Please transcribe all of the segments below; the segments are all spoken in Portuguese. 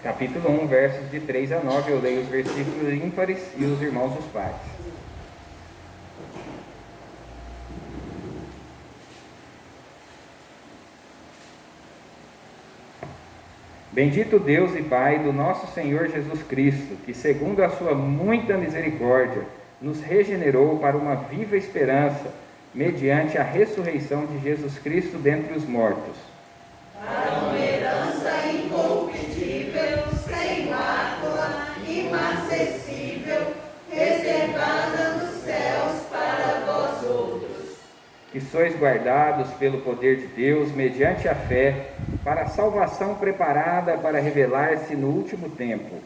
capítulo 1, versos de 3 a 9, eu leio os versículos ímpares e os irmãos os pares. Bendito Deus e Pai do nosso Senhor Jesus Cristo, que segundo a sua muita misericórdia, nos regenerou para uma viva esperança, mediante a ressurreição de Jesus Cristo dentre os mortos. Para uma herança incorruptível, sem mácula, inacessível, reservada nos céus para vós outros. Que sois guardados pelo poder de Deus, mediante a fé, para a salvação preparada para revelar-se no último tempo.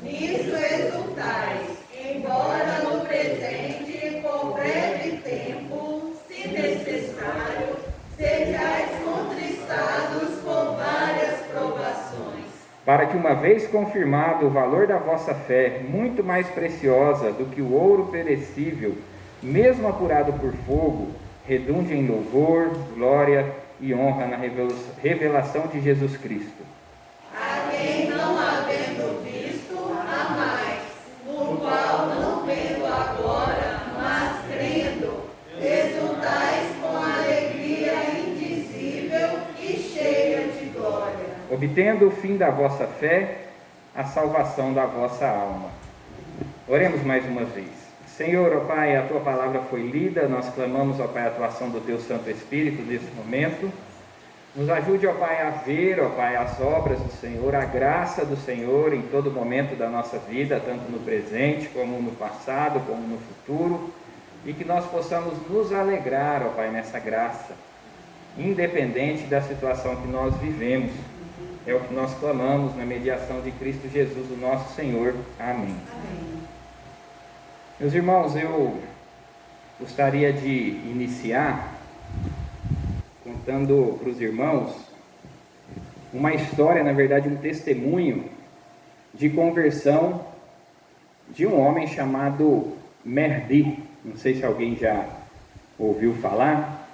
Nisto exultais, embora no presente, por breve tempo, se necessário, sejais contristados por várias provações. Para que, uma vez confirmado o valor da vossa fé, muito mais preciosa do que o ouro perecível, mesmo apurado por fogo, redunde em louvor, glória e honra na revelação de Jesus Cristo. A quem não havendo visto, amais, no qual não vendo agora, mas crendo, exultais com alegria indizível e cheia de glória. Obtendo o fim da vossa fé, a salvação da vossa alma. Oremos mais uma vez. Senhor, ó Pai, a Tua palavra foi lida, nós clamamos, ó Pai, a atuação do Teu Santo Espírito nesse momento. Nos ajude, ó Pai, a ver, ó Pai, as obras do Senhor, a graça do Senhor em todo momento da nossa vida, tanto no presente, como no passado, como no futuro, e que nós possamos nos alegrar, ó Pai, nessa graça, independente da situação que nós vivemos. É o que nós clamamos na mediação de Cristo Jesus, o nosso Senhor. Amém. Amém. Meus irmãos, eu gostaria de iniciar contando para os irmãos uma história, na verdade um testemunho de conversão de um homem chamado Mehdi. Não sei se alguém já ouviu falar.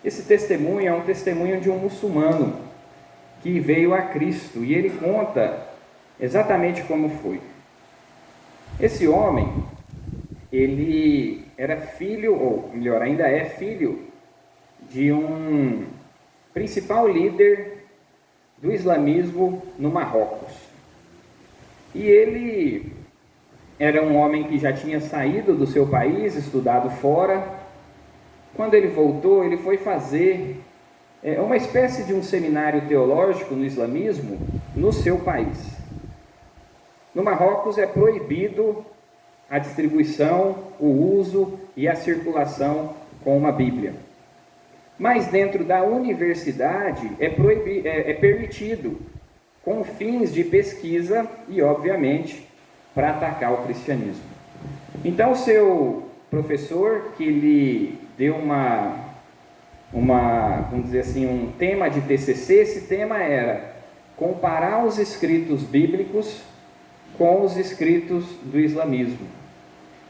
Esse testemunho é um testemunho de um muçulmano que veio a Cristo, e ele conta exatamente como foi. Esse homem, ele era filho, ou melhor, ainda é filho, de um principal líder do islamismo no Marrocos. E ele era um homem que já tinha saído do seu país, estudado fora. Quando ele voltou, ele foi fazer uma espécie de um seminário teológico no islamismo no seu país. No Marrocos é proibido a distribuição, o uso e a circulação com uma Bíblia. Mas dentro da universidade é permitido, com fins de pesquisa e, obviamente, para atacar o cristianismo. Então, o seu professor, que lhe deu vamos dizer assim, um tema de TCC, esse tema era comparar os escritos bíblicos com os escritos do islamismo.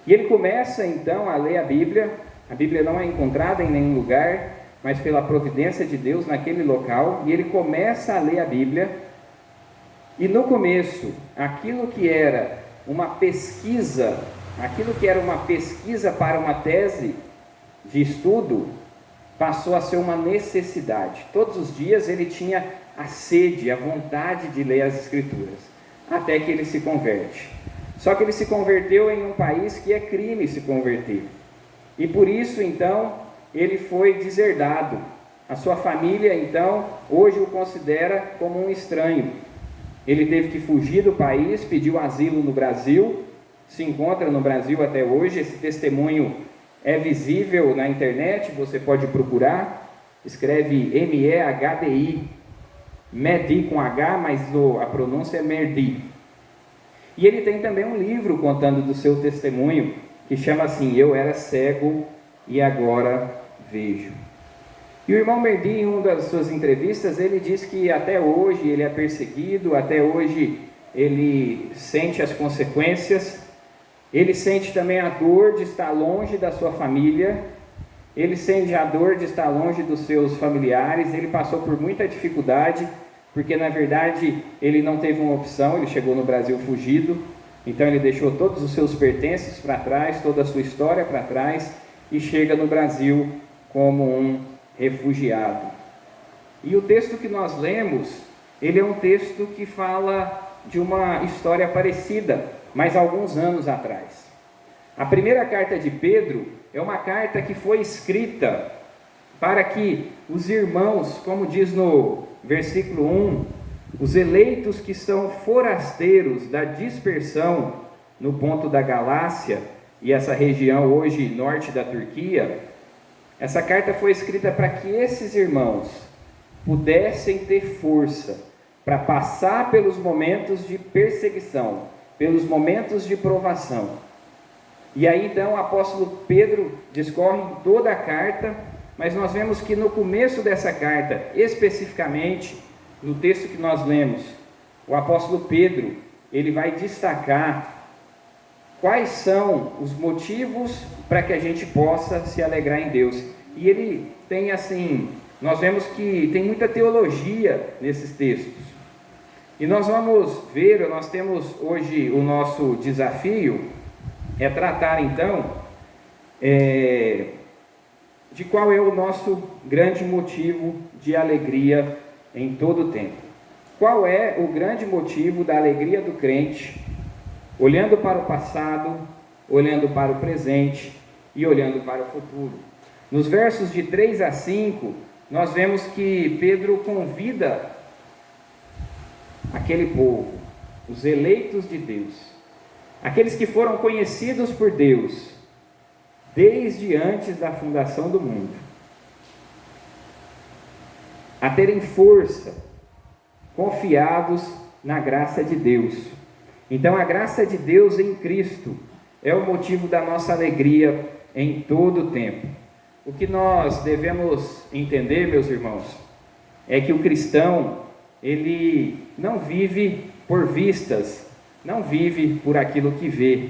E ele começa então a ler a Bíblia não é encontrada em nenhum lugar, mas pela providência de Deus naquele local, e ele começa a ler a Bíblia, e no começo, aquilo que era uma pesquisa para uma tese de estudo, passou a ser uma necessidade. Todos os dias ele tinha a sede, a vontade de ler as Escrituras, até que ele se converte. Só que ele se converteu em um país que é crime se converter. E por isso, então, ele foi deserdado. A sua família, então, hoje o considera como um estranho. Ele teve que fugir do país, pediu asilo no Brasil, se encontra no Brasil até hoje. Esse testemunho é visível na internet, você pode procurar. Escreve M-E-H-D-I, Mehdi com H, mas a pronúncia é Merdi. E ele tem também um livro contando do seu testemunho, que chama assim, Eu Era Cego e Agora Vejo. E o irmão Merdi, em uma das suas entrevistas, ele diz que até hoje ele é perseguido, até hoje ele sente as consequências, ele sente também a dor de estar longe da sua família, ele sente a dor de estar longe dos seus familiares, ele passou por muita dificuldade, porque na verdade ele não teve uma opção, ele chegou no Brasil fugido, então ele deixou todos os seus pertences para trás, toda a sua história para trás, e chega no Brasil como um refugiado. E o texto que nós lemos, ele é um texto que fala de uma história parecida, mas alguns anos atrás. A primeira carta de Pedro é uma carta que foi escrita para que os irmãos, como diz no versículo 1, os eleitos que são forasteiros da dispersão no ponto da Galácia, e essa região hoje norte da Turquia, essa carta foi escrita para que esses irmãos pudessem ter força para passar pelos momentos de perseguição, pelos momentos de provação. E aí então o apóstolo Pedro discorre toda a carta, mas nós vemos que no começo dessa carta, especificamente no texto que nós lemos, o apóstolo Pedro, ele vai destacar quais são os motivos para que a gente possa se alegrar em Deus. E ele tem assim, nós vemos que tem muita teologia nesses textos. E nós vamos ver, nós temos hoje o nosso desafio, é tratar então de qual é o nosso grande motivo de alegria em todo o tempo. Qual é o grande motivo da alegria do crente, olhando para o passado, olhando para o presente e olhando para o futuro? Nos versos de 3 a 5, nós vemos que Pedro convida aquele povo, os eleitos de Deus, aqueles que foram conhecidos por Deus desde antes da fundação do mundo, a terem força, confiados na graça de Deus. Então a graça de Deus em Cristo é o motivo da nossa alegria em todo o tempo. O que nós devemos entender, meus irmãos, é que o cristão, ele não vive por vistas, não vive por aquilo que vê,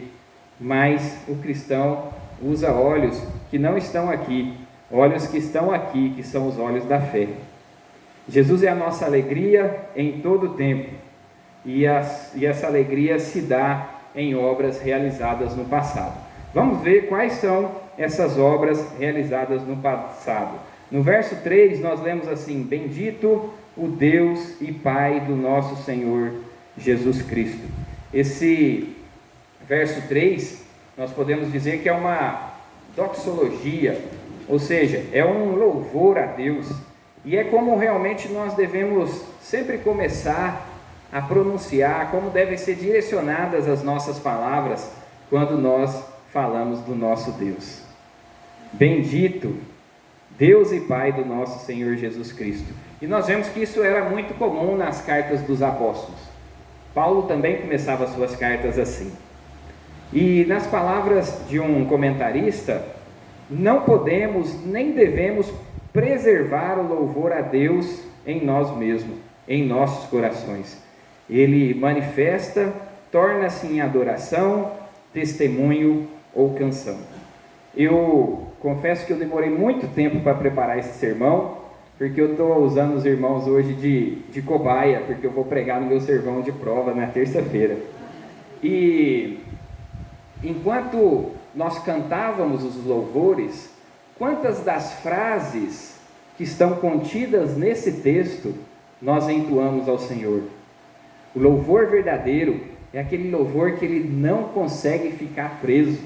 mas o cristão usa olhos que não estão aqui, olhos que estão aqui, que são os olhos da fé. Jesus é a nossa alegria em todo o tempo, e essa alegria se dá em obras realizadas no passado. Vamos ver quais são essas obras realizadas no passado. No verso 3 nós lemos assim: bendito o Deus e Pai do nosso Senhor Jesus Cristo. Esse verso 3 nós podemos dizer que é uma doxologia, ou seja, é um louvor a Deus, e é como realmente nós devemos sempre começar a pronunciar, como devem ser direcionadas as nossas palavras quando nós falamos do nosso Deus. Bendito Deus e Pai do nosso Senhor Jesus Cristo. E nós vemos que isso era muito comum nas cartas dos apóstolos. Paulo também começava suas cartas assim. E nas palavras de um comentarista, não podemos nem devemos preservar o louvor a Deus em nós mesmos, em nossos corações. Ele manifesta, torna-se em adoração, testemunho ou canção. Eu confesso que eu demorei muito tempo para preparar esse sermão, porque eu estou usando os irmãos hoje de cobaia, porque eu vou pregar no meu sermão de prova na terça-feira. E enquanto nós cantávamos os louvores, quantas das frases que estão contidas nesse texto nós entoamos ao Senhor? O louvor verdadeiro é aquele louvor que ele não consegue ficar preso,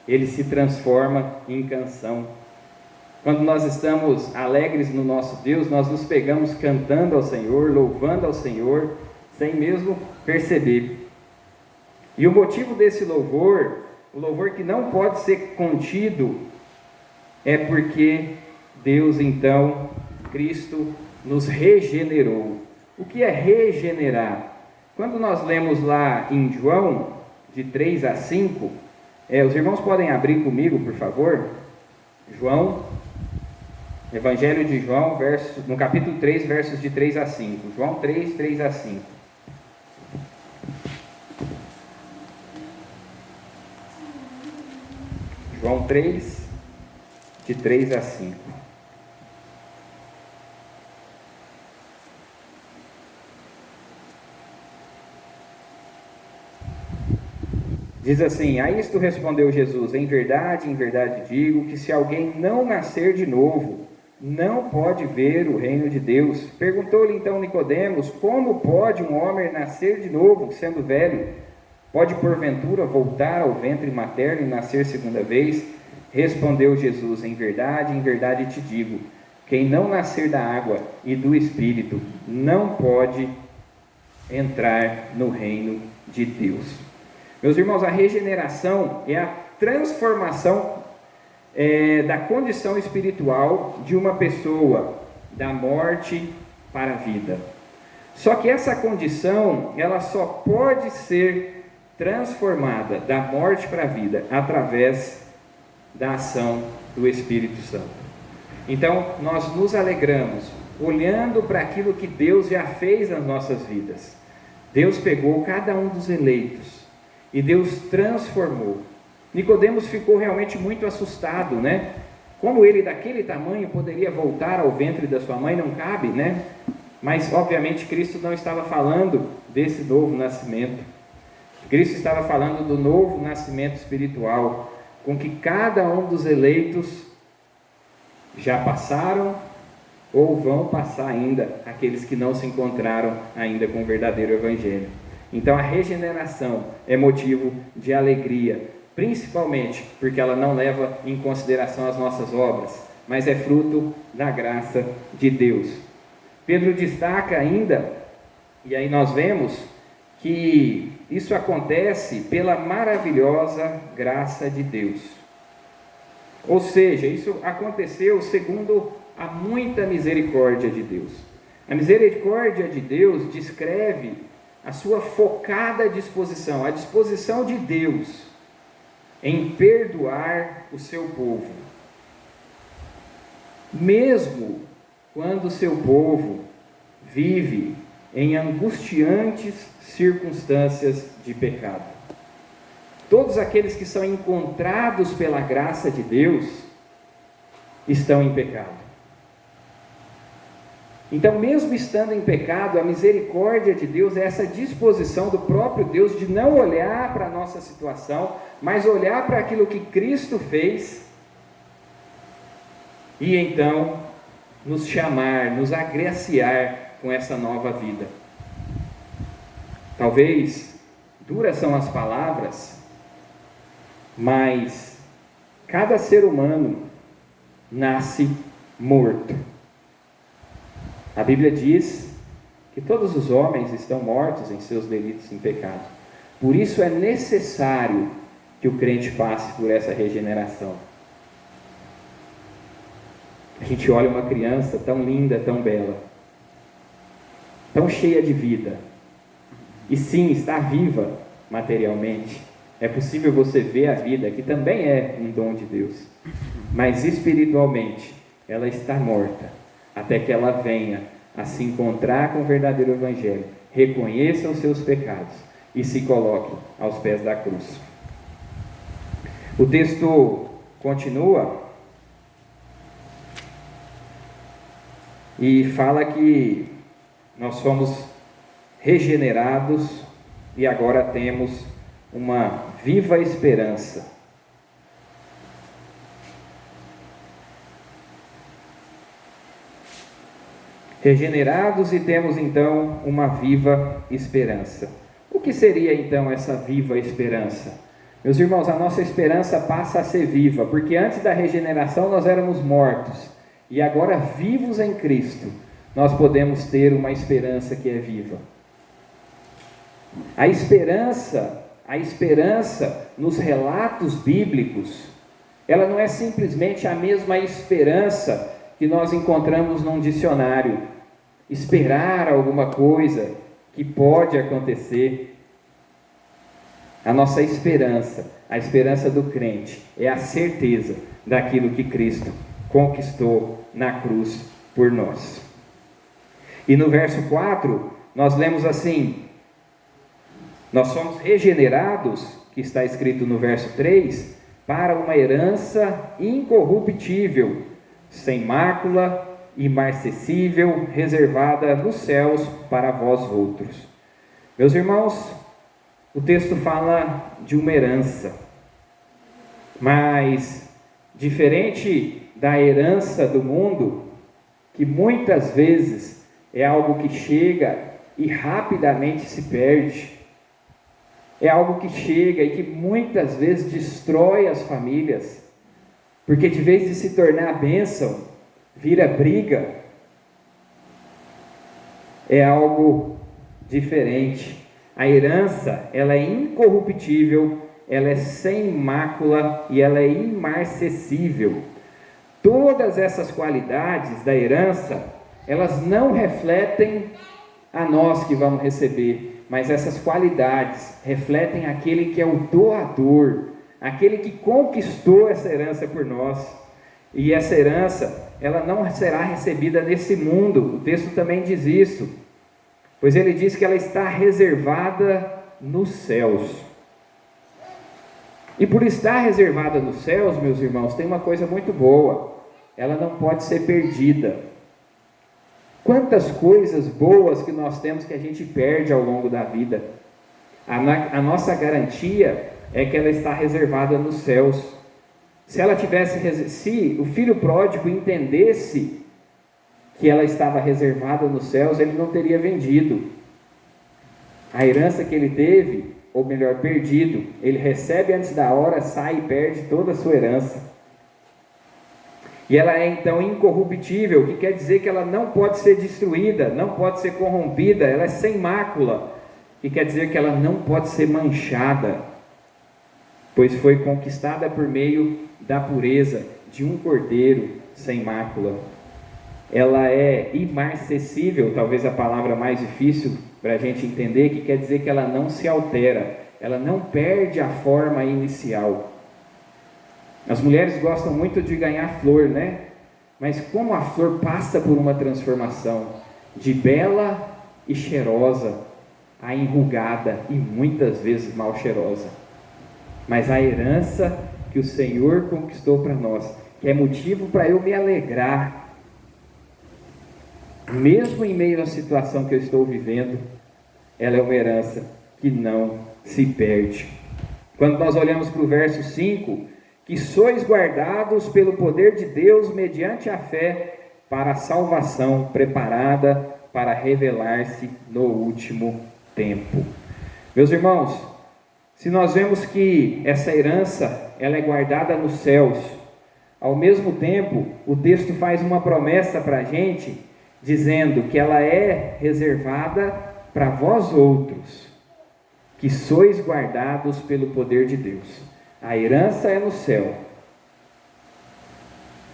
ele se transforma em canção. Quando nós estamos alegres no nosso Deus, nós nos pegamos cantando ao Senhor, louvando ao Senhor, sem mesmo perceber. E o motivo desse louvor, o louvor que não pode ser contido, é porque Deus então, Cristo, nos regenerou. O que é regenerar? Quando nós lemos lá em João, de 3 a 5, os irmãos podem abrir comigo, por favor? João, Evangelho de João, no capítulo 3, versos de 3 a 5. João 3, 3 a 5. João 3, de 3 a 5. Diz assim: a isto respondeu Jesus: em verdade digo que se alguém não nascer de novo, não pode ver o reino de Deus. Perguntou-lhe então Nicodemos: como pode um homem nascer de novo, sendo velho? Pode porventura voltar ao ventre materno e nascer segunda vez? Respondeu Jesus: em verdade te digo, quem não nascer da água e do Espírito não pode entrar no reino de Deus. Meus irmãos, a regeneração é a transformação da condição espiritual de uma pessoa, da morte para a vida. Só que essa condição, ela só pode ser transformada da morte para a vida através da ação do Espírito Santo. Então, nós nos alegramos olhando para aquilo que Deus já fez nas nossas vidas. Deus pegou cada um dos eleitos e Deus transformou. Nicodemos ficou realmente muito assustado, né? Como ele daquele tamanho poderia voltar ao ventre da sua mãe? Não cabe, né? Mas obviamente Cristo não estava falando desse novo nascimento. Cristo estava falando do novo nascimento espiritual, com que cada um dos eleitos já passaram ou vão passar ainda, aqueles que não se encontraram ainda com o verdadeiro Evangelho. Então a regeneração é motivo de alegria, principalmente porque ela não leva em consideração as nossas obras, mas é fruto da graça de Deus. Pedro destaca ainda, e aí nós vemos que isso acontece pela maravilhosa graça de Deus. Ou seja, isso aconteceu segundo a muita misericórdia de Deus. A misericórdia de Deus descreve a sua focada disposição, a disposição de Deus em perdoar o seu povo, mesmo quando o seu povo vive em angustiantes circunstâncias de pecado. Todos aqueles que são encontrados pela graça de Deus estão em pecado. Então, mesmo estando em pecado, a misericórdia de Deus é essa disposição do próprio Deus de não olhar para a nossa situação, mas olhar para aquilo que Cristo fez e então nos chamar, nos agraciar com essa nova vida. Talvez duras são as palavras, mas cada ser humano nasce morto. A Bíblia diz que todos os homens estão mortos em seus delitos e pecados. Por isso é necessário que o crente passe por essa regeneração. A gente olha uma criança tão linda, tão bela, tão cheia de vida, e sim, está viva materialmente. É possível você ver a vida, que também é um dom de Deus, mas espiritualmente ela está morta, até que ela venha a se encontrar com o verdadeiro Evangelho, reconheça os seus pecados e se coloque aos pés da cruz. O texto continua e fala que nós somos regenerados e agora temos uma viva esperança. Regenerados e temos então uma viva esperança. O que seria então essa viva esperança? Meus irmãos, a nossa esperança passa a ser viva, porque antes da regeneração nós éramos mortos, e agora vivos em Cristo, nós podemos ter uma esperança que é viva. A esperança nos relatos bíblicos, ela não é simplesmente a mesma esperança que nós encontramos num dicionário. Esperar alguma coisa que pode acontecer. A nossa esperança, a esperança do crente, é a certeza daquilo que Cristo conquistou na cruz por nós. E no verso 4, nós lemos assim: nós somos regenerados, que está escrito no verso 3, para uma herança incorruptível, sem mácula, imarcessível, reservada nos céus para vós outros. Meus irmãos, o texto fala de uma herança, mas diferente da herança do mundo, que muitas vezes é algo que chega e rapidamente se perde, é algo que chega e que muitas vezes destrói as famílias, porque de vez de se tornar bênção, vira briga. É algo diferente. A herança, ela é incorruptível, ela é sem mácula e ela é imarcessível. Todas essas qualidades da herança, elas não refletem a nós que vamos receber, mas essas qualidades refletem aquele que é o doador, aquele que conquistou essa herança por nós. E essa herança, ela não será recebida nesse mundo. O texto também diz isso, pois ele diz que ela está reservada nos céus. E por estar reservada nos céus, meus irmãos, tem uma coisa muito boa: ela não pode ser perdida. Quantas coisas boas que nós temos que a gente perde ao longo da vida. A nossa garantia é que ela está reservada nos céus. Se o filho pródigo entendesse que ela estava reservada nos céus, ele não teria vendido a herança que ele teve, ou melhor, perdido. Ele recebe antes da hora, sai e perde toda a sua herança. E ela é então incorruptível, o que quer dizer que ela não pode ser destruída, não pode ser corrompida, ela é sem mácula, que quer dizer que ela não pode ser manchada, pois foi conquistada por meio da pureza de um cordeiro sem mácula. Ela é imarcessível, talvez a palavra mais difícil para a gente entender, que quer dizer que ela não se altera, ela não perde a forma inicial. As mulheres gostam muito de ganhar flor, né? Mas como a flor passa por uma transformação de bela e cheirosa a enrugada e muitas vezes mal cheirosa. Mas a herança que o Senhor conquistou para nós, que é motivo para eu me alegrar, mesmo em meio à situação que eu estou vivendo, ela é uma herança que não se perde. Quando nós olhamos para o verso 5, que sois guardados pelo poder de Deus mediante a fé para a salvação preparada para revelar-se no último tempo. Meus irmãos, se nós vemos que essa herança ela é guardada nos céus, ao mesmo tempo o texto faz uma promessa para a gente, dizendo que ela é reservada para vós outros, que sois guardados pelo poder de Deus. A herança é no céu,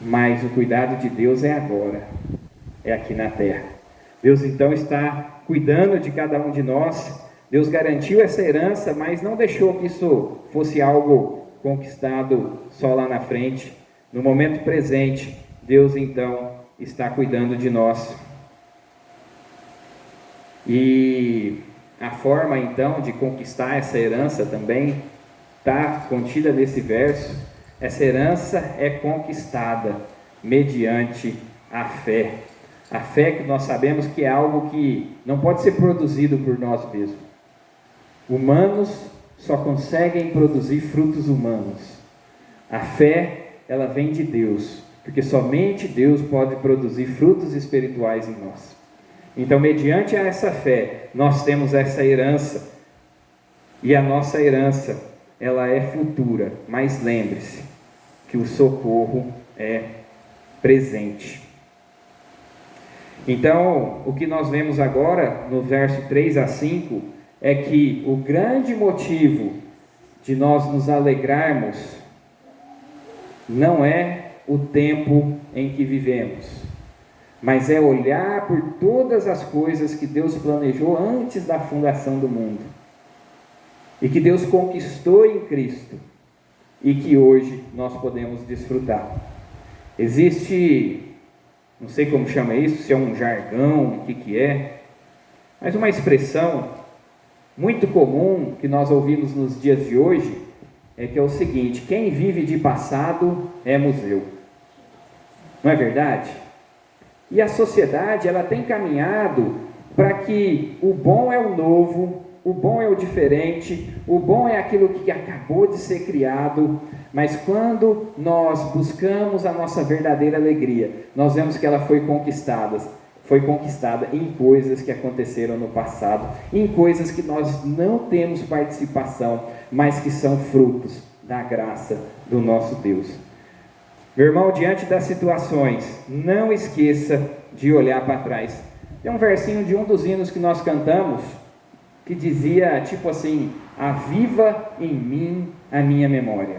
mas o cuidado de Deus é agora, é aqui na terra. Deus então está cuidando de cada um de nós. Deus garantiu essa herança, mas não deixou que isso fosse algo conquistado só lá na frente. No momento presente, Deus então está cuidando de nós. E a forma então de conquistar essa herança também está contida nesse verso. Essa herança é conquistada mediante a fé. A fé que nós sabemos que é algo que não pode ser produzido por nós mesmos. Humanos só conseguem produzir frutos humanos. A fé, ela vem de Deus, porque somente Deus pode produzir frutos espirituais em nós. Então, mediante essa fé, nós temos essa herança. E a nossa herança, ela é futura, mas lembre-se que o socorro é presente. Então, o que nós vemos agora, no verso 3 a 5, é que o grande motivo de nós nos alegrarmos não é o tempo em que vivemos, mas é olhar por todas as coisas que Deus planejou antes da fundação do mundo, e que Deus conquistou em Cristo, e que hoje nós podemos desfrutar. Existe, não sei como chama isso, se é um jargão, o que é, mas uma expressão muito comum que nós ouvimos nos dias de hoje, é que é o seguinte: quem vive de passado é museu. Não é verdade? E a sociedade, ela tem caminhado para que o bom é o novo o bom é o diferente, o bom é aquilo que acabou de ser criado. Mas quando nós buscamos a nossa verdadeira alegria, nós vemos que ela foi conquistada em coisas que aconteceram no passado, em coisas que nós não temos participação, mas que são frutos da graça do nosso Deus. Meu irmão, diante das situações, não esqueça de olhar para trás. Tem um versinho de um dos hinos que nós cantamos, que dizia, tipo assim: aviva em mim a minha memória.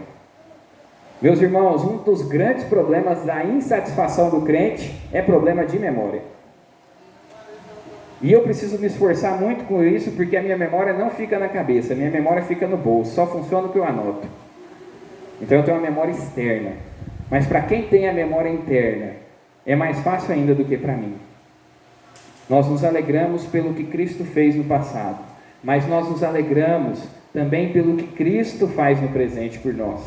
Meus irmãos, um dos grandes problemas da insatisfação do crente é problema de memória. E eu preciso me esforçar muito com isso, porque a minha memória não fica na cabeça, a minha memória fica no bolso, só funciona o que eu anoto. Então eu tenho uma memória externa. Mas para quem tem a memória interna, é mais fácil ainda do que para mim. Nós nos alegramos pelo que Cristo fez no passado, mas nós nos alegramos também pelo que Cristo faz no presente por nós.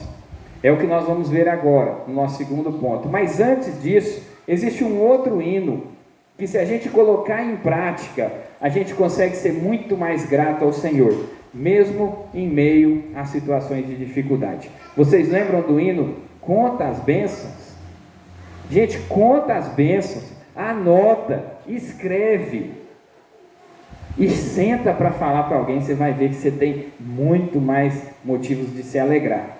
É o que nós vamos ver agora, no nosso segundo ponto. Mas antes disso, existe um outro hino, que se a gente colocar em prática, a gente consegue ser muito mais grato ao Senhor, mesmo em meio a situações de dificuldade. Vocês lembram do hino Conta as Bênçãos? Gente, conta as bênçãos, anota, escreve e senta para falar para alguém. Você vai ver que você tem muito mais motivos de se alegrar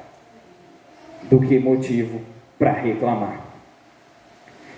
do que motivo para reclamar.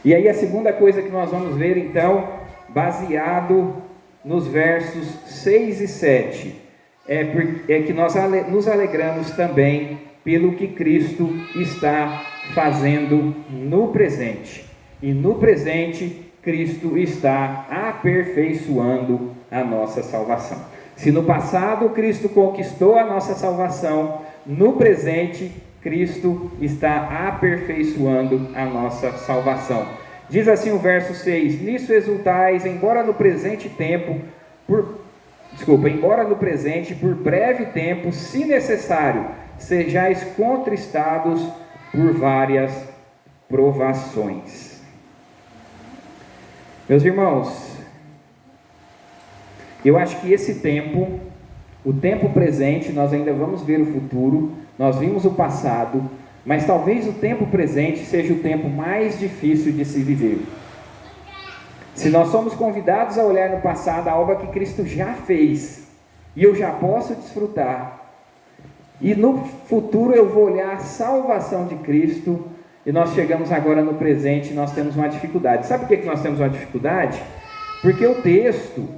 E aí a segunda coisa que nós vamos ver então, baseado nos versos 6 e 7, é que nós nos alegramos também pelo que Cristo está fazendo no presente. E no presente, Cristo está aperfeiçoando a nossa salvação. Se no passado Cristo conquistou a nossa salvação, no presente Cristo está aperfeiçoando a nossa salvação. Diz assim o verso 6: nisso exultais, embora no presente, por breve tempo, se necessário, sejais contristados por várias provações. Meus irmãos, eu acho que esse tempo, o tempo presente, nós ainda vamos ver o futuro, nós vimos o passado, mas talvez o tempo presente seja o tempo mais difícil de se viver. Se nós somos convidados a olhar no passado a obra que Cristo já fez, e eu já posso desfrutar, e no futuro eu vou olhar a salvação de Cristo, e nós chegamos agora no presente e nós temos uma dificuldade. Sabe por que nós temos uma dificuldade? Porque o texto,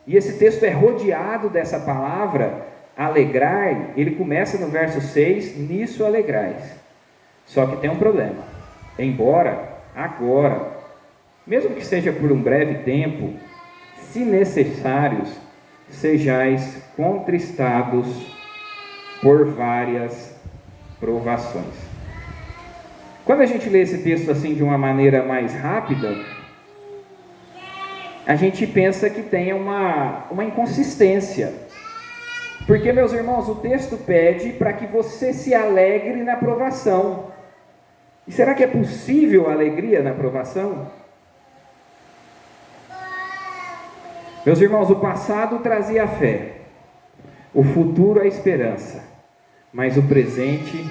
e esse texto é rodeado dessa palavra, alegrar, ele começa no verso 6, nisso alegrais. Só que tem um problema. Embora agora, mesmo que seja por um breve tempo, se necessários, sejais contristados por várias provações. Quando a gente lê esse texto assim de uma maneira mais rápida, a gente pensa que tem uma inconsistência. Porque, meus irmãos, o texto pede para que você se alegre na provação. E será que é possível a alegria na provação? Meus irmãos, o passado trazia a fé, o futuro a esperança, mas o presente,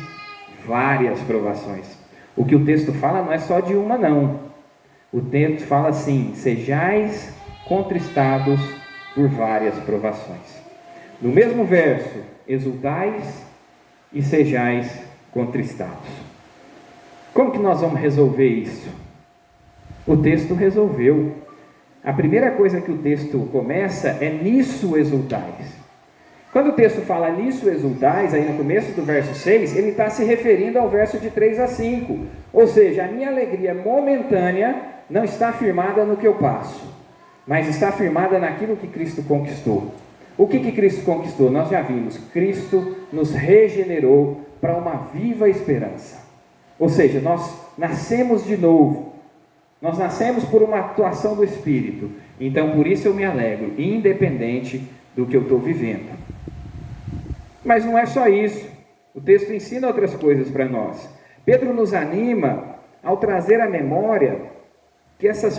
várias provações. O que o texto fala não é só de uma, não. O texto fala assim: sejais contristados por várias provações. No mesmo verso, exultais e sejais contristados. Como que nós vamos resolver isso? O texto resolveu. A primeira coisa que o texto começa é nisso exultais. Quando o texto fala nisso exultais, aí no começo do verso 6, ele está se referindo ao verso de 3 a 5. Ou seja, a minha alegria momentânea não está firmada no que eu passo, mas está firmada naquilo que Cristo conquistou. O que Cristo conquistou? Nós já vimos, Cristo nos regenerou para uma viva esperança. Ou seja, nós nascemos de novo, nós nascemos por uma atuação do Espírito. Então por isso eu me alegro, independente do que eu estou vivendo. Mas não é só isso, o texto ensina outras coisas para nós. Pedro nos anima ao trazer à memória que essas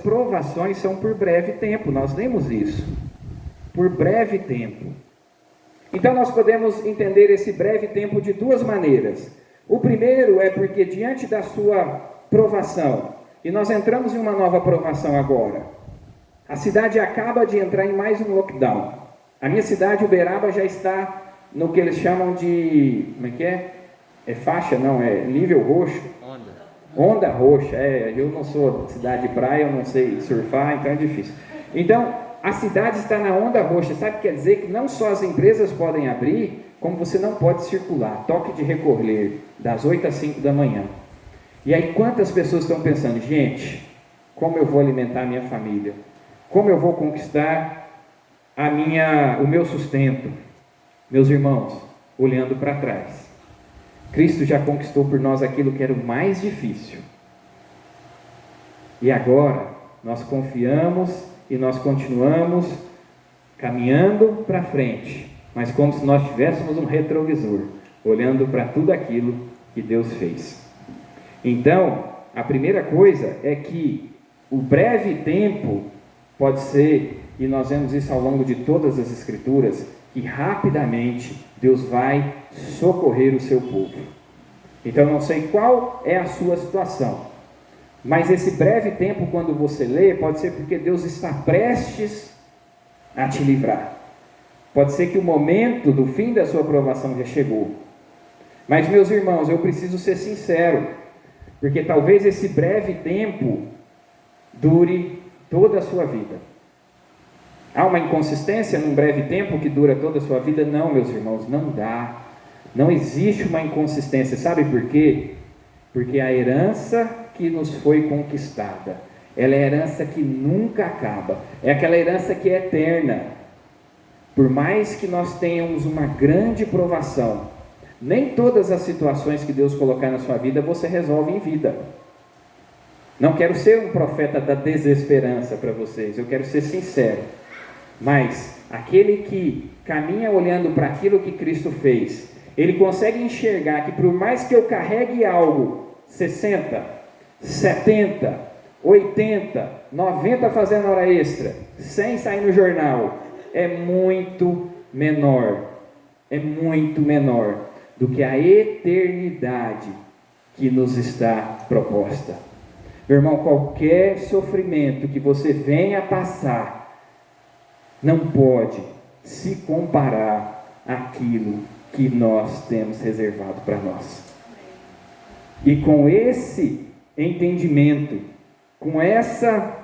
provações são por breve tempo, nós lemos isso. por breve tempo. Então nós podemos entender esse breve tempo de duas maneiras. O primeiro é porque diante da sua provação, e nós entramos em uma nova provação agora, a cidade acaba de entrar em mais um lockdown. A minha cidade, Uberaba, já está no que eles chamam de, como é que é? É faixa? Não, é nível roxo. Onda roxa, eu não sou de cidade de praia, eu não sei surfar, então é difícil. Então, a cidade está na onda roxa, sabe o que quer dizer? Que não só as empresas podem abrir, como você não pode circular, toque de recolher, das 8 às 5 da manhã. E aí quantas pessoas estão pensando, gente, como eu vou alimentar a minha família? Como eu vou conquistar o meu sustento? Meus irmãos, olhando para trás, Cristo já conquistou por nós aquilo que era o mais difícil. E agora, nós confiamos e nós continuamos caminhando para frente, mas como se nós tivéssemos um retrovisor, olhando para tudo aquilo que Deus fez. Então, a primeira coisa é que o breve tempo pode ser, e nós vemos isso ao longo de todas as Escrituras, que rapidamente Deus vai socorrer o seu povo. Então, não sei qual é a sua situação, mas esse breve tempo, quando você lê, pode ser porque Deus está prestes a te livrar. Pode ser que o momento do fim da sua provação já chegou. Mas, meus irmãos, eu preciso ser sincero, porque talvez esse breve tempo dure toda a sua vida. Há uma inconsistência num breve tempo que dura toda a sua vida? Não, meus irmãos, não dá. Não existe uma inconsistência. Sabe por quê? Porque a herança que nos foi conquistada, ela é a herança que nunca acaba. É aquela herança que é eterna. Por mais que nós tenhamos uma grande provação, nem todas as situações que Deus colocar na sua vida, você resolve em vida. Não quero ser um profeta da desesperança para vocês, eu quero ser sincero. Mas aquele que caminha olhando para aquilo que Cristo fez, ele consegue enxergar que por mais que eu carregue algo, 60, 70, 80, 90 fazendo hora extra, 100 sair no jornal, é muito menor do que a eternidade que nos está proposta. Meu irmão, qualquer sofrimento que você venha passar, não pode se comparar àquilo que nós temos reservado para nós. E com esse entendimento, com essa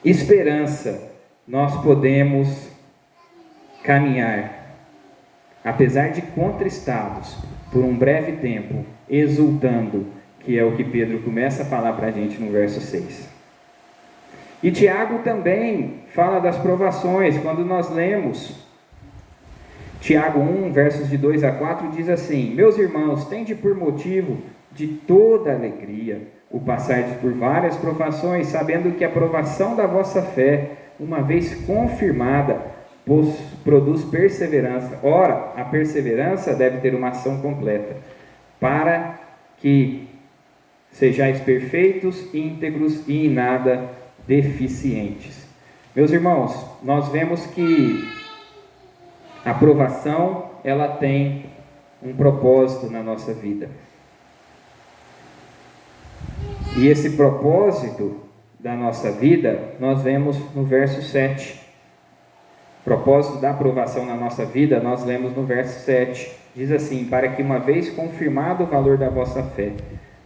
esperança, nós podemos caminhar, apesar de contristados, por um breve tempo, exultando, que é o que Pedro começa a falar para a gente no verso 6. E Tiago também fala das provações. Quando nós lemos Tiago 1, versos de 2 a 4, diz assim: meus irmãos, tende por motivo de toda alegria o passardes por várias provações, sabendo que a provação da vossa fé, uma vez confirmada, produz perseverança. Ora, a perseverança deve ter uma ação completa, para que sejais perfeitos, íntegros e em nada deficientes. Meus irmãos, nós vemos que a provação, ela tem um propósito na nossa vida. E esse propósito da nossa vida, nós vemos no verso 7. Propósito da aprovação na nossa vida, nós lemos no verso 7. Diz assim: para que uma vez confirmado o valor da vossa fé,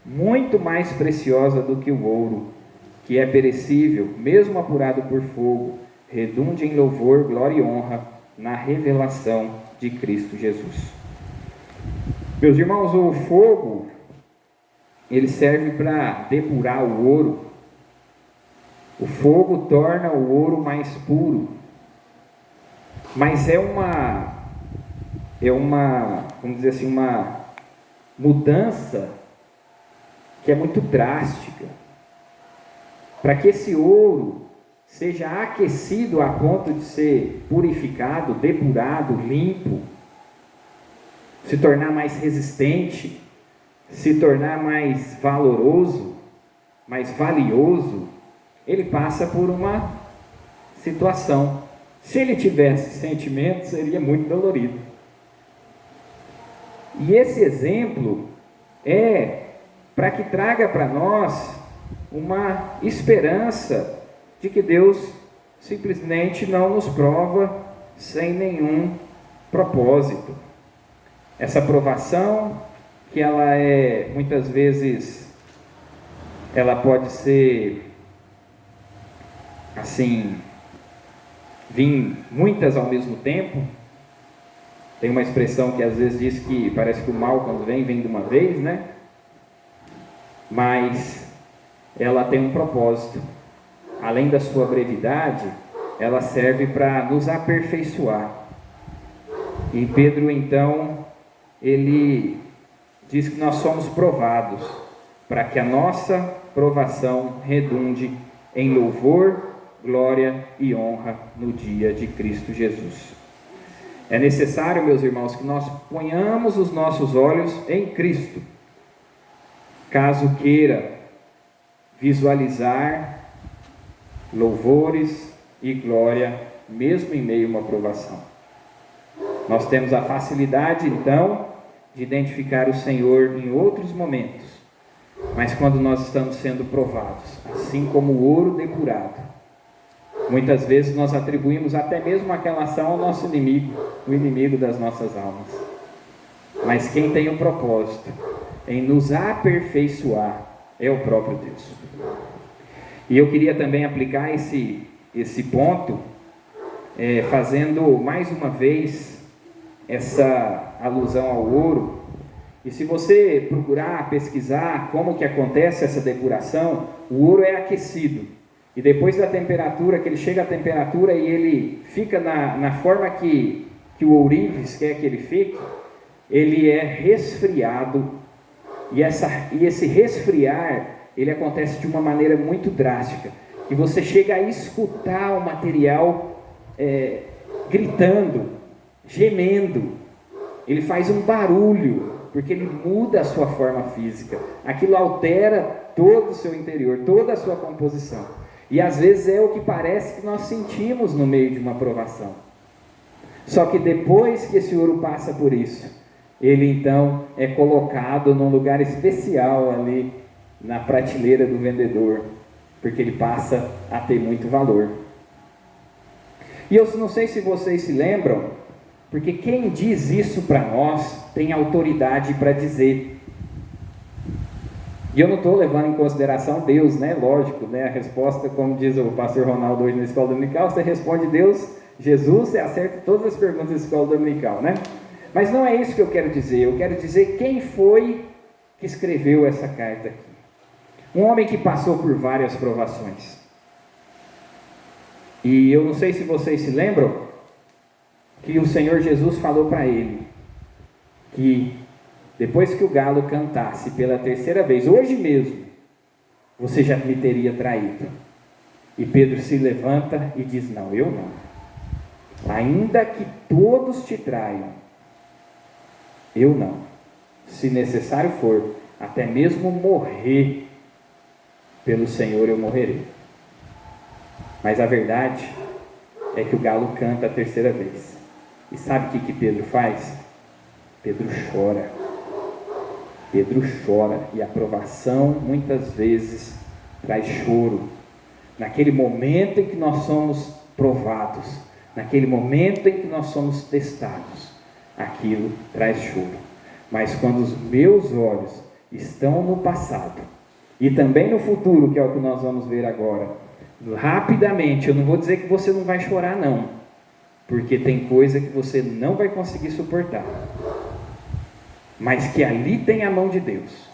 muito mais preciosa do que o ouro, que é perecível, mesmo apurado por fogo, redunde em louvor, glória e honra na revelação de Cristo Jesus. Meus irmãos, o fogo, ele serve para depurar o ouro. O fogo torna o ouro mais puro. Mas é uma, vamos dizer assim, uma mudança que é muito drástica. Para que esse ouro seja aquecido a ponto de ser purificado, depurado, limpo, se tornar mais resistente, se tornar mais valoroso, mais valioso, ele passa por uma situação. Se ele tivesse sentimento, seria muito dolorido. E esse exemplo é para que traga para nós uma esperança de que Deus simplesmente não nos prova sem nenhum propósito. Essa provação, que ela é, muitas vezes, ela pode ser, assim, vir muitas ao mesmo tempo. Tem uma expressão que às vezes diz que parece que o mal, quando vem de uma vez, né? Mas ela tem um propósito. Além da sua brevidade, ela serve para nos aperfeiçoar. E Pedro, então, ele diz que nós somos provados, para que a nossa provação redunde em louvor, glória e honra no dia de Cristo Jesus. É necessário, meus irmãos, que nós ponhamos os nossos olhos em Cristo, caso queira visualizar louvores e glória, mesmo em meio a uma provação. Nós temos a facilidade, então, de identificar o Senhor em outros momentos, mas quando nós estamos sendo provados, assim como o ouro depurado, muitas vezes nós atribuímos até mesmo aquela ação ao nosso inimigo, o inimigo das nossas almas. Mas quem tem o propósito em nos aperfeiçoar é o próprio Deus. E eu queria também aplicar esse ponto, fazendo mais uma vez essa alusão ao ouro. E se você procurar pesquisar como que acontece essa depuração, o ouro é aquecido. E depois da temperatura, que ele chega à temperatura e ele fica na forma que o ourives quer que ele fique, ele é resfriado. E esse resfriar, ele acontece de uma maneira muito drástica. E você chega a escutar o material gritando, gemendo. Ele faz um barulho, porque ele muda a sua forma física. Aquilo altera todo o seu interior, toda a sua composição. E às vezes é o que parece que nós sentimos no meio de uma provação. Só que depois que esse ouro passa por isso, ele então é colocado num lugar especial ali na prateleira do vendedor, porque ele passa a ter muito valor. E eu não sei se vocês se lembram, porque quem diz isso para nós tem autoridade para dizer. E eu não estou levando em consideração Deus, né? Lógico, né? A resposta, como diz o pastor Ronaldo hoje na escola dominical, você responde Deus, Jesus, você acerta todas as perguntas da escola dominical, né? Mas não é isso que eu quero dizer. Eu quero dizer quem foi que escreveu essa carta aqui. Um homem que passou por várias provações. E eu não sei se vocês se lembram que o Senhor Jesus falou para ele que depois que o galo cantasse pela terceira vez, hoje mesmo, você já me teria traído. E Pedro se levanta e diz, não, eu não. Ainda que todos te traiam, eu não. Se necessário for, até mesmo morrer pelo Senhor eu morrerei. Mas a verdade é que o galo canta a terceira vez. E sabe o que Pedro faz? Pedro chora. Pedro chora, e a provação muitas vezes traz choro. Naquele momento em que nós somos provados, naquele momento em que nós somos testados, aquilo traz choro. Mas quando os meus olhos estão no passado, e também no futuro, que é o que nós vamos ver agora, rapidamente, eu não vou dizer que você não vai chorar não, porque tem coisa que você não vai conseguir suportar, mas que ali tem a mão de Deus,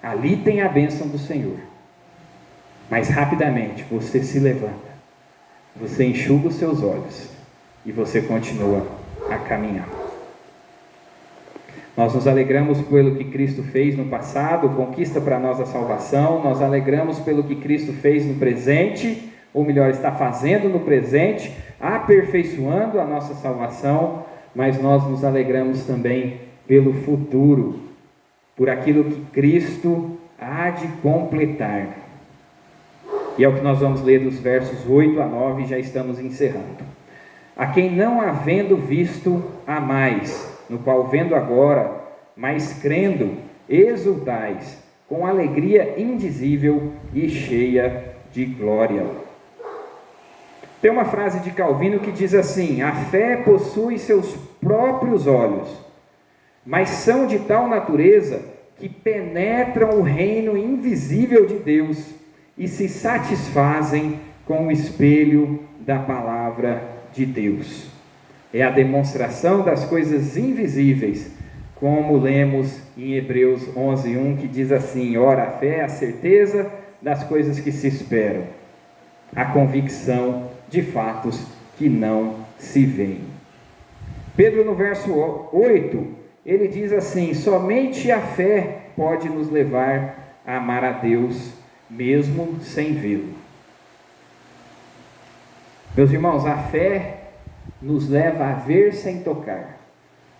ali tem a bênção do Senhor. Mas rapidamente você se levanta, você enxuga os seus olhos e você continua a caminhar. Nós nos alegramos pelo que Cristo fez no passado, conquista para nós a salvação. Nós alegramos pelo que Cristo fez no presente, ou melhor, está fazendo no presente, aperfeiçoando a nossa salvação, mas nós nos alegramos também pelo futuro, por aquilo que Cristo há de completar. E é o que nós vamos ler dos versos 8 a 9, e já estamos encerrando. a quem não havendo visto há mais, no qual vendo agora, mas crendo, exultais, com alegria indizível e cheia de glória. Tem uma frase de Calvino que diz assim: a fé possui seus próprios olhos, mas são de tal natureza que penetram o reino invisível de Deus e se satisfazem com o espelho da palavra de Deus. É a demonstração das coisas invisíveis, como lemos em Hebreus 11:1, que diz assim: ora, a fé é a certeza das coisas que se esperam, a convicção de fatos que não se veem. Pedro, no verso 8, ele diz assim: somente a fé pode nos levar a amar a Deus, mesmo sem vê-lo. Meus irmãos, a fé nos leva a ver sem tocar.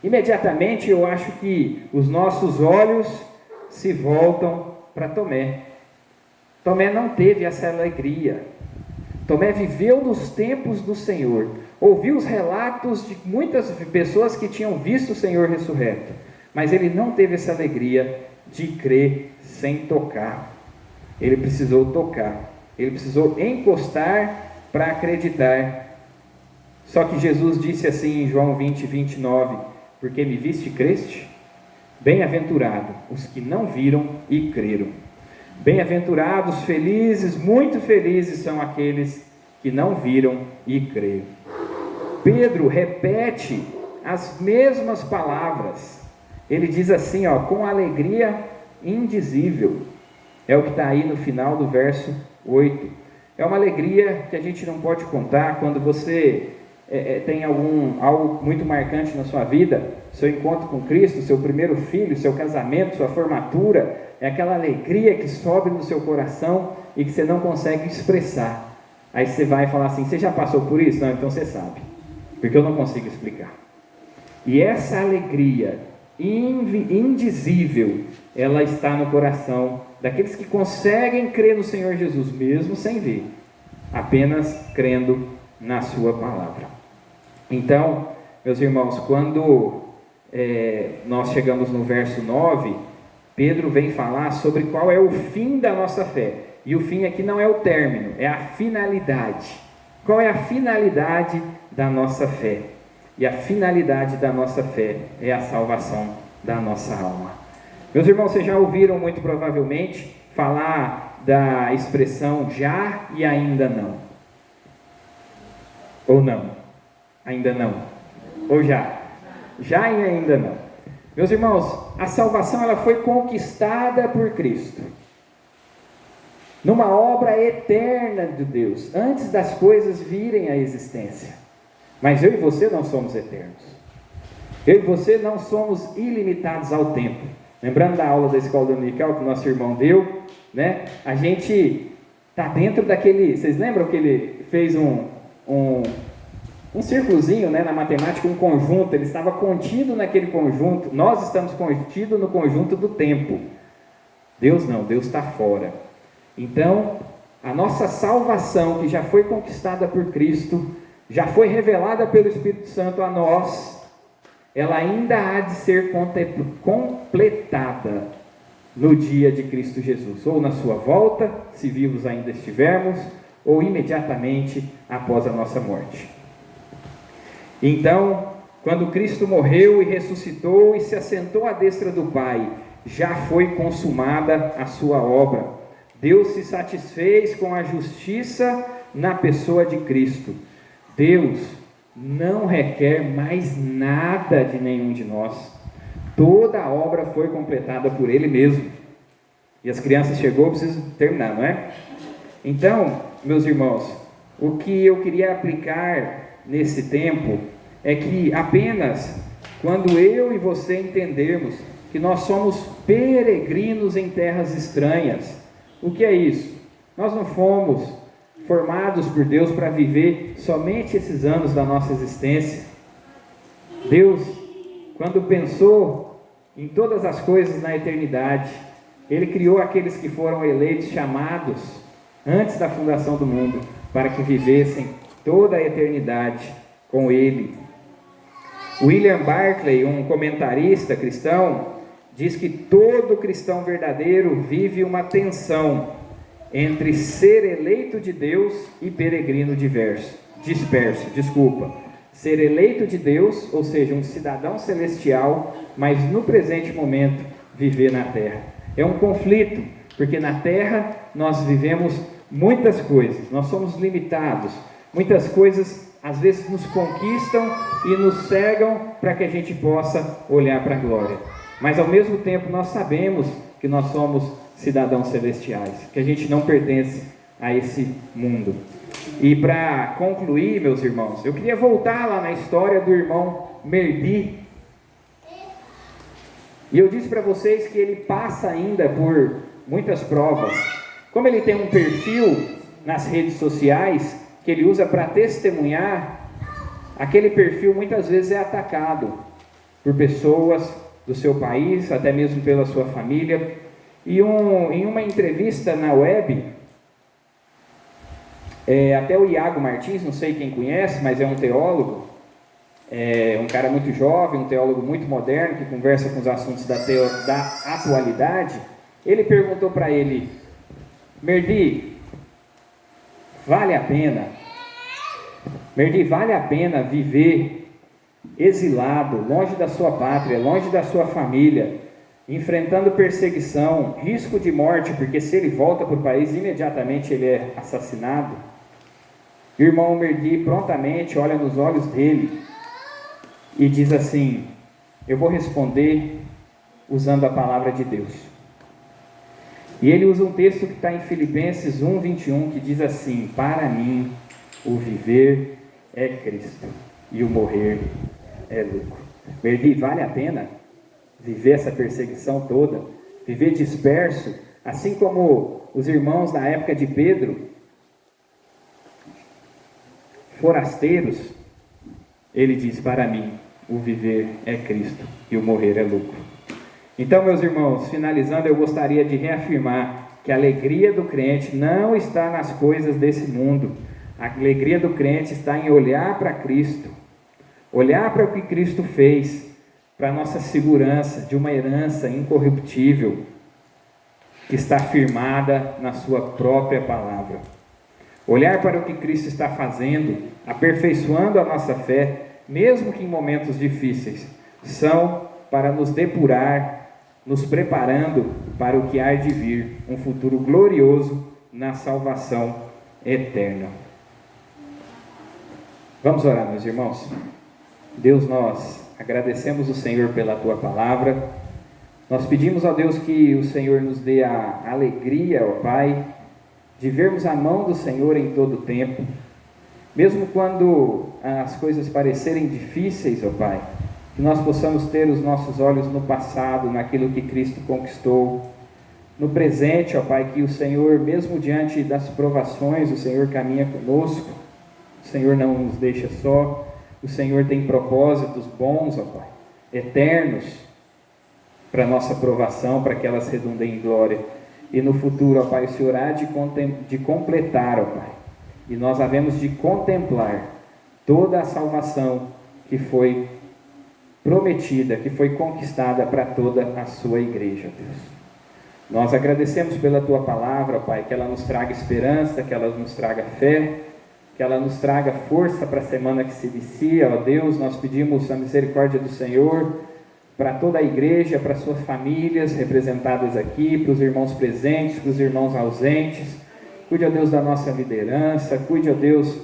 Imediatamente eu acho que os nossos olhos se voltam para Tomé. Tomé não teve essa alegria. Tomé viveu nos tempos do Senhor, ouviu os relatos de muitas pessoas que tinham visto o Senhor ressurreto, mas ele não teve essa alegria de crer sem tocar. Ele precisou tocar, ele precisou encostar para acreditar. Só que Jesus disse assim em João 20:29, porque me viste e creste? Bem-aventurado os que não viram e creram. Bem-aventurados, felizes, muito felizes são aqueles que não viram e creram. Pedro repete as mesmas palavras. Ele diz assim, com alegria indizível. É o que está aí no final do verso 8. É uma alegria que a gente não pode contar. Quando você tem algo muito marcante na sua vida, seu encontro com Cristo, seu primeiro filho, seu casamento, sua formatura, é aquela alegria que sobe no seu coração e que você não consegue expressar. Aí você vai falar assim: você já passou por isso? Não, então você sabe, porque eu não consigo explicar. E essa alegria indizível, ela está no coração daqueles que conseguem crer no Senhor Jesus, mesmo sem ver, apenas crendo na sua palavra. Então, meus irmãos, quando nós chegamos no verso 9, Pedro vem falar sobre qual é o fim da nossa fé. E o fim aqui não é o término, é a finalidade. Qual é a finalidade da nossa fé? E a finalidade da nossa fé é a salvação da nossa alma. Meus irmãos, vocês já ouviram muito provavelmente falar da expressão já e ainda não. Ou não? Ainda não? Ou já? Já e ainda não. Meus irmãos, a salvação ela foi conquistada por Cristo, numa obra eterna de Deus, antes das coisas virem à existência. Mas eu e você não somos eternos. Eu e você não somos ilimitados ao tempo. Lembrando da aula da escola dominical que o nosso irmão deu, né? A gente está dentro daquele... Vocês lembram que ele fez um círculozinho, né, na matemática, um conjunto? Ele estava contido naquele conjunto. Nós estamos contidos no conjunto do tempo. Deus não, Deus está fora. Então, a nossa salvação, que já foi conquistada por Cristo, já foi revelada pelo Espírito Santo a nós, ela ainda há de ser completada no dia de Cristo Jesus, ou na sua volta, se vivos ainda estivermos, ou imediatamente após a nossa morte. Então, quando Cristo morreu e ressuscitou e se assentou à destra do Pai, já foi consumada a sua obra. Deus se satisfez com a justiça na pessoa de Cristo. Deus não requer mais nada de nenhum de nós. Toda a obra foi completada por Ele mesmo. E as crianças chegou, eu preciso terminar, não é? Então, meus irmãos, o que eu queria aplicar nesse tempo é que apenas quando eu e você entendermos que nós somos peregrinos em terras estranhas. O que é isso? Nós não fomos formados por Deus para viver somente esses anos da nossa existência. Deus, quando pensou em todas as coisas na eternidade, Ele criou aqueles que foram eleitos, chamados antes da fundação do mundo, para que vivessem toda a eternidade com Ele. William Barclay, um comentarista cristão, diz que todo cristão verdadeiro vive uma tensão entre ser eleito de Deus e peregrino disperso. Ser eleito de Deus, ou seja, um cidadão celestial, mas no presente momento viver na terra. É um conflito, porque na terra nós vivemos muitas coisas, nós somos limitados, muitas coisas às vezes nos conquistam e nos cegam para que a gente possa olhar para a glória. Mas ao mesmo tempo nós sabemos que nós somos cidadãos celestiais, que a gente não pertence a esse mundo. E para concluir, meus irmãos, eu queria voltar lá na história do irmão Merdi. E eu disse para vocês que ele passa ainda por muitas provas. Como ele tem um perfil nas redes sociais que ele usa para testemunhar, aquele perfil muitas vezes é atacado por pessoas do seu país, até mesmo pela sua família. E em uma entrevista na web, até o Iago Martins, não sei quem conhece, mas é um teólogo, um cara muito jovem, um teólogo muito moderno, que conversa com os assuntos da atualidade. Ele perguntou para ele: Merdi, vale a pena viver exilado, longe da sua pátria, longe da sua família, enfrentando perseguição, risco de morte, porque se ele volta para o país, imediatamente ele é assassinado? O irmão Merdi prontamente olha nos olhos dele e diz assim: eu vou responder usando a palavra de Deus. E ele usa um texto que está em Filipenses 1:21, que diz assim: para mim o viver é Cristo e o morrer é lucro. Merdi, vale a pena viver essa perseguição toda, viver disperso, assim como os irmãos na época de Pedro, forasteiros? Ele diz: para mim o viver é Cristo e o morrer é lucro. Então, meus irmãos, finalizando, eu gostaria de reafirmar que a alegria do crente não está nas coisas desse mundo. A alegria do crente está em olhar para Cristo, olhar para o que Cristo fez, para a nossa segurança de uma herança incorruptível, que está firmada na sua própria palavra. Olhar para o que Cristo está fazendo, aperfeiçoando a nossa fé, mesmo que em momentos difíceis, são para nos depurar, nos preparando para o que há de vir, um futuro glorioso na salvação eterna. Vamos orar, meus irmãos. Deus, nós agradecemos o Senhor pela Tua palavra. Nós pedimos a Deus que o Senhor nos dê a alegria, ó Pai, de vermos a mão do Senhor em todo o tempo, mesmo quando as coisas parecerem difíceis, ó Pai, que nós possamos ter os nossos olhos no passado, naquilo que Cristo conquistou, no presente, ó Pai, que o Senhor, mesmo diante das provações, o Senhor caminha conosco, o Senhor não nos deixa só, o Senhor tem propósitos bons, ó Pai, eternos, para a nossa provação, para que elas redundem em glória. E no futuro, ó Pai, o Senhor há de completar, ó Pai, e nós havemos de contemplar toda a salvação que foi prometida, que foi conquistada para toda a sua igreja, Deus. Nós agradecemos pela Tua palavra, ó Pai, que ela nos traga esperança, que ela nos traga fé, que ela nos traga força para a semana que se inicia, ó Deus. Nós pedimos a misericórdia do Senhor para toda a igreja, para suas famílias representadas aqui, para os irmãos presentes, para os irmãos ausentes. Cuide, ó Deus, da nossa liderança, cuide, ó Deus,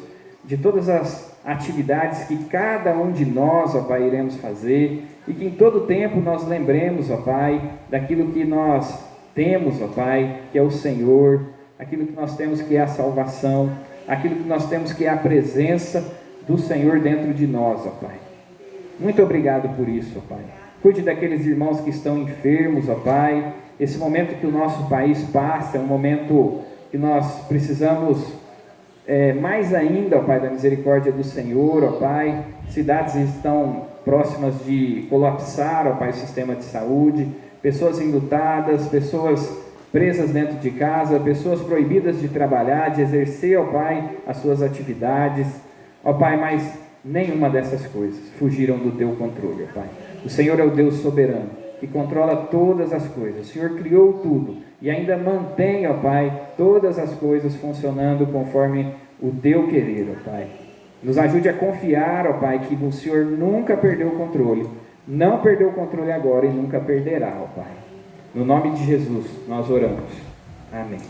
de todas as atividades que cada um de nós, ó Pai, iremos fazer, e que em todo tempo nós lembremos, ó Pai, daquilo que nós temos, ó Pai, que é o Senhor, aquilo que nós temos que é a salvação, aquilo que nós temos que é a presença do Senhor dentro de nós, ó Pai. Muito obrigado por isso, ó Pai. Cuide daqueles irmãos que estão enfermos, ó Pai. Esse momento que o nosso país passa é um momento que nós precisamos mais ainda, ó Pai, da misericórdia do Senhor, ó Pai. Cidades estão próximas de colapsar, ó Pai, o sistema de saúde, pessoas enlutadas, pessoas presas dentro de casa, pessoas proibidas de trabalhar, de exercer, ó Pai, as suas atividades, ó Pai, mas nenhuma dessas coisas fugiram do teu controle, ó Pai. O Senhor é o Deus soberano, que controla todas as coisas. O Senhor criou tudo e ainda mantém, ó Pai, todas as coisas funcionando conforme o teu querer, ó Pai. Nos ajude a confiar, ó Pai, que o Senhor nunca perdeu o controle, não perdeu o controle agora e nunca perderá, ó Pai. No nome de Jesus nós oramos. Amém.